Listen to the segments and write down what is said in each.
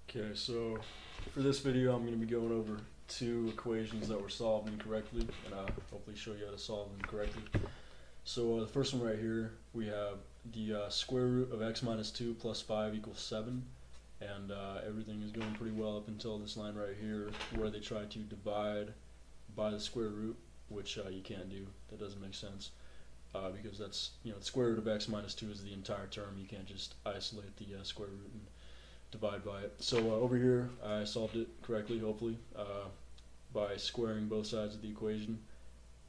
Okay, so for this video I'm going to be going over two equations that were solved incorrectly, and hopefully show you how to solve them correctly. So the first one right here, we have the square root of x minus 2 plus 5 equals 7, and everything is going pretty well up until this line right here where they try to divide by the square root, which you can't do. That doesn't make sense. Because that's, the square root of x minus 2 is the entire term. You can't just isolate the square root and divide by it. So over here I solved it correctly, hopefully, by squaring both sides of the equation,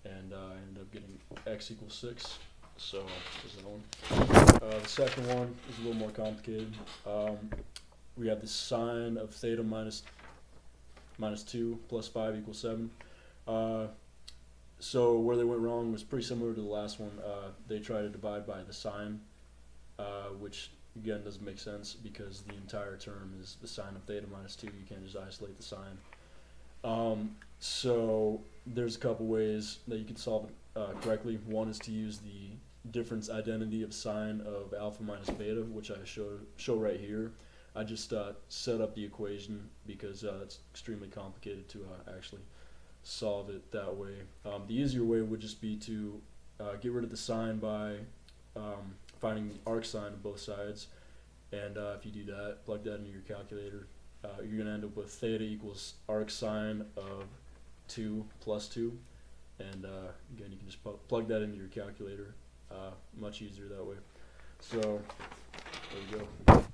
and I ended up getting x equals 6. So there's that one. The second one is a little more complicated. We have the sine of theta minus 2 plus 5 equals 7. So where they went wrong was pretty similar to the last one. They tried to divide by the sine, which again doesn't make sense because the entire term is the sine of theta minus 2. You can't just isolate the sine. So there's a couple ways that you can solve it correctly. One is to use the difference identity of sine of alpha minus beta, which I show right here. I just set up the equation because it's extremely complicated to actually solve it that way. The easier way would just be to get rid of the sine by finding the arc sine of both sides, and if you do that, plug that into your calculator, you're going to end up with theta equals arc sine of 2 plus 2, and again, you can just plug that into your calculator. Much easier that way. So there you go.